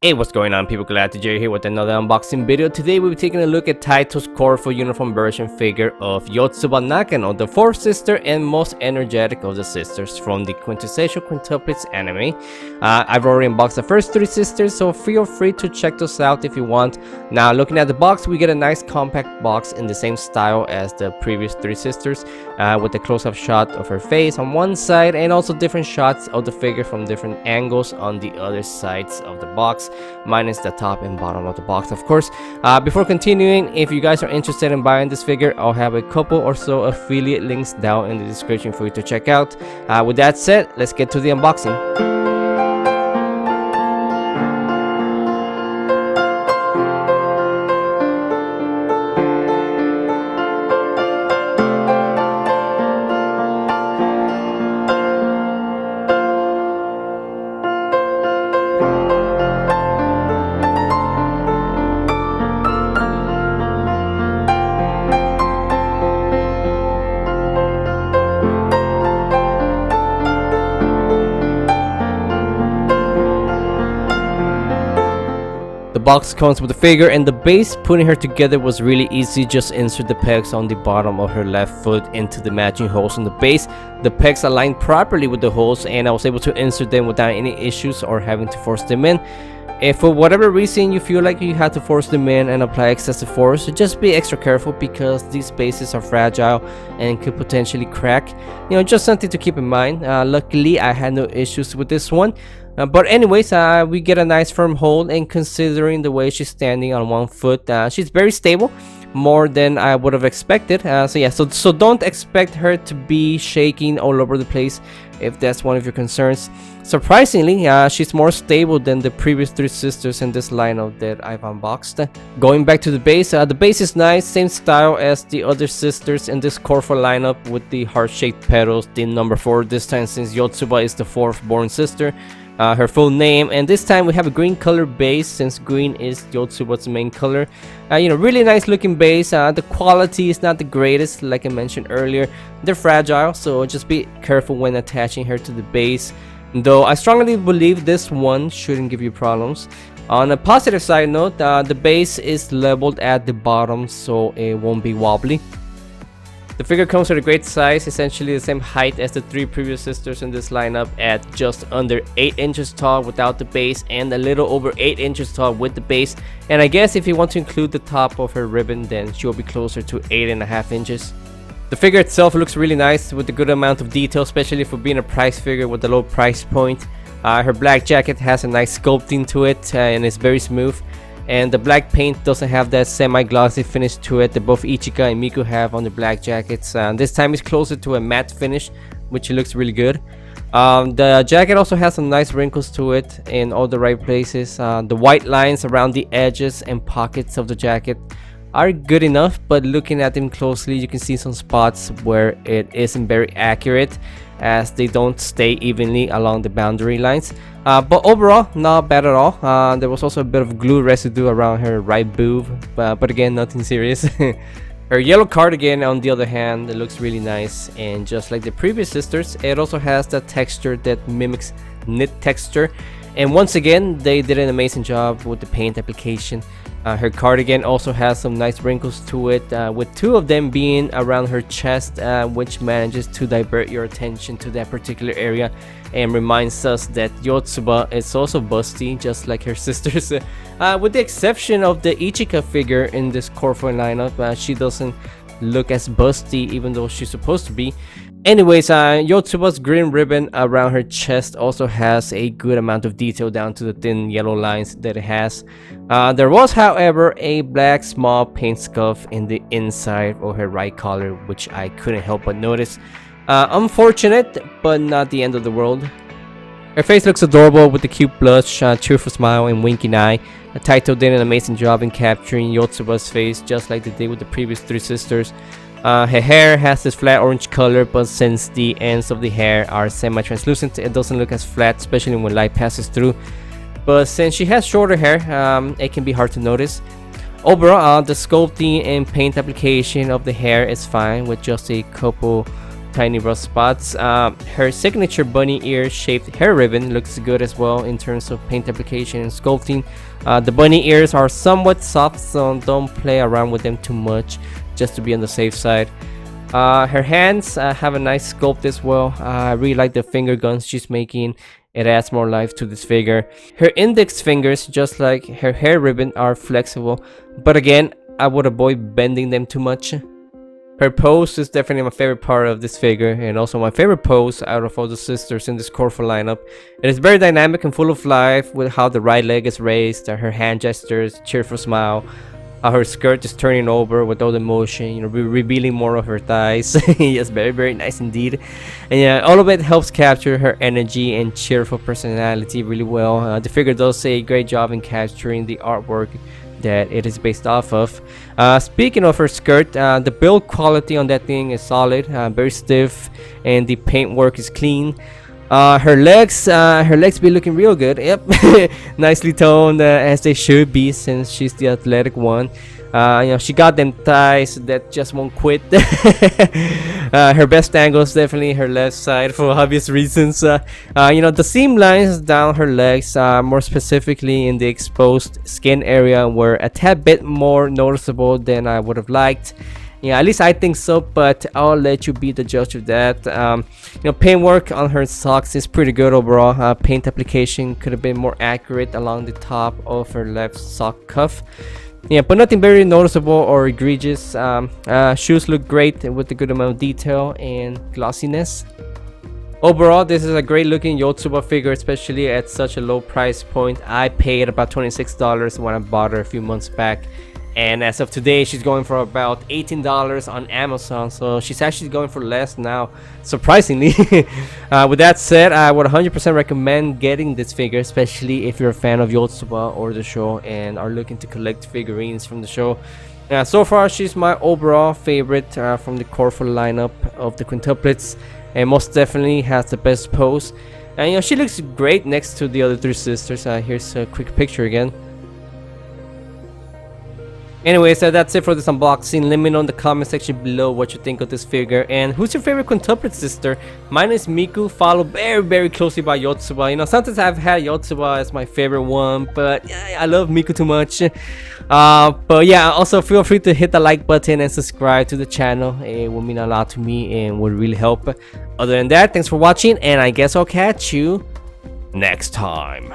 Hey, what's going on, people? GalacticJerry here with another unboxing video. Today we'll be taking a look at Taito's Coreful uniform version figure of Yotsuba Nakano, the fourth sister and most energetic of the sisters from the Quintessential Quintuplets anime. I've already unboxed the first three sisters, so feel free to check those out if you want. Now, looking at the box, we get a nice compact box in the same style as the previous three sisters, with a close-up shot of her face on one side and also different shots of the figure from different angles on the other sides of the box, minus the top and bottom of the box, of course. Before continuing, if you guys are interested in buying this figure, I'll have a couple or so affiliate links down in the description for you to check out. With that said, let's get to the unboxing. The box comes with the figure and the base. Putting her together was really easy. Just insert the pegs on the bottom of her left foot into the matching holes on the base. The pegs aligned properly with the holes and I was able to insert them without any issues or having to force them in. If for whatever reason you feel like you had to force them in and apply excessive force, just be extra careful because these bases are fragile and could potentially crack. Just something to keep in mind. Luckily, I had no issues with this one. But anyways, we get a nice firm hold, and considering the way she's standing on one foot, she's very stable, more than I would have expected. So don't expect her to be shaking all over the place if that's one of your concerns. Surprisingly, she's more stable than the previous three sisters in this lineup that I've unboxed. Going back to the base is nice, same style as the other sisters in this Coreful lineup with the heart-shaped petals, the number 4 this time since Yotsuba is the fourth born sister. Her full name, and this time we have a green color base since green is Yotsuba's main color. Really nice looking base. The quality is not the greatest, like I mentioned earlier. They're fragile, so just be careful when attaching her to the base, though I strongly believe this one shouldn't give you problems. On a positive side note, the base is leveled at the bottom, so it won't be wobbly. The figure comes with a great size, essentially the same height as the three previous sisters in this lineup, at just under 8 inches tall without the base and a little over 8 inches tall with the base. And I guess if you want to include the top of her ribbon, then she'll be closer to 8.5 inches. The figure itself looks really nice with a good amount of detail, especially for being a price figure with a low price point. Her black jacket has a nice sculpting to it and it's very smooth. And the black paint doesn't have that semi-glossy finish to it that both Ichika and Miku have on the black jackets. This time it's closer to a matte finish, which looks really good. The jacket also has some nice wrinkles to it in all the right places. The white lines around the edges and pockets of the jacket are good enough, but looking at them closely you can see some spots where it isn't very accurate, as they don't stay evenly along the boundary lines. But overall, not bad at all. There was also a bit of glue residue around her right boob, but again, nothing serious. Her yellow cardigan, on the other hand, it looks really nice, and just like the previous sisters, it also has that texture that mimics knit texture. And once again, they did an amazing job with the paint application. Her cardigan also has some nice wrinkles to it, with 2 of them being around her chest, which manages to divert your attention to that particular area and reminds us that Yotsuba is also busty, just like her sisters. With the exception of the Ichika figure in this Coreful lineup, she doesn't look as busty even though she's supposed to be. Anyways, Yotsuba's green ribbon around her chest also has a good amount of detail down to the thin yellow lines that it has. There was, however, a black small paint scuff in the inside of her right collar, which I couldn't help but notice. Unfortunate, but not the end of the world. Her face looks adorable with the cute blush, cheerful smile, and winking eye. Taito did an amazing job in capturing Yotsuba's face, just like they did with the previous three sisters. Her hair has this flat orange color, but since the ends of the hair are semi-translucent, it doesn't look as flat, especially when light passes through. But since she has shorter hair, it can be hard to notice. Overall, the sculpting and paint application of the hair is fine, with just a couple tiny rough spots. Her signature bunny ear shaped hair ribbon looks good as well in terms of paint application and sculpting. The bunny ears are somewhat soft, so don't play around with them too much, just to be on the safe side. Her hands have a nice sculpt as well. I really like the finger guns she's making. It adds more life to this figure. Her index fingers, just like her hair ribbon, are flexible, but again, I would avoid bending them too much. Her pose is definitely my favorite part of this figure, and also my favorite pose out of all the sisters in this Coreful lineup. It is very dynamic and full of life, with how the right leg is raised, her hand gestures, cheerful smile, how her skirt is turning over with all the motion, you know, revealing more of her thighs. Yes, very nice indeed. And yeah, all of it helps capture her energy and cheerful personality really well. The figure does a great job in capturing the artwork that it is based off of. Speaking of her skirt, the build quality on that thing is solid, very stiff, and the paint work is clean. Her legs be looking real good. Yep. Nicely toned, as they should be, since she's the athletic one. You know, she got them thighs that just won't quit. Her best angle is definitely her left side for obvious reasons. You know, the seam lines down her legs, more specifically in the exposed skin area, were a tad bit more noticeable than I would have liked. Yeah, at least I think so, but I'll let you be the judge of that. You know, paint work on her socks is pretty good overall. Paint application could have been more accurate along the top of her left sock cuff. Yeah, but nothing very noticeable or egregious. Shoes look great with a good amount of detail and glossiness. Overall, this is a great looking Yotsuba figure, especially at such a low price point. I paid about $26 when I bought her a few months back. And as of today, she's going for about $18 on Amazon, so she's actually going for less now, surprisingly. With that said, I would 100% recommend getting this figure, especially if you're a fan of Yotsuba or the show and are looking to collect figurines from the show. So far, she's my overall favorite from the Coreful lineup of the quintuplets, and most definitely has the best pose. And you know, she looks great next to the other three sisters. Here's a quick picture again. Anyway, so that's it for this unboxing. Let me know in the comment section below what you think of this figure, and who's your favorite quintuplet sister. Mine is Miku, followed very closely by Yotsuba. You know, sometimes I've had Yotsuba as my favorite one, but yeah, I love Miku too much. But yeah, also feel free to hit the like button and subscribe to the channel. It would mean a lot to me and would really help. Other than that, thanks for watching, and I guess I'll catch you next time.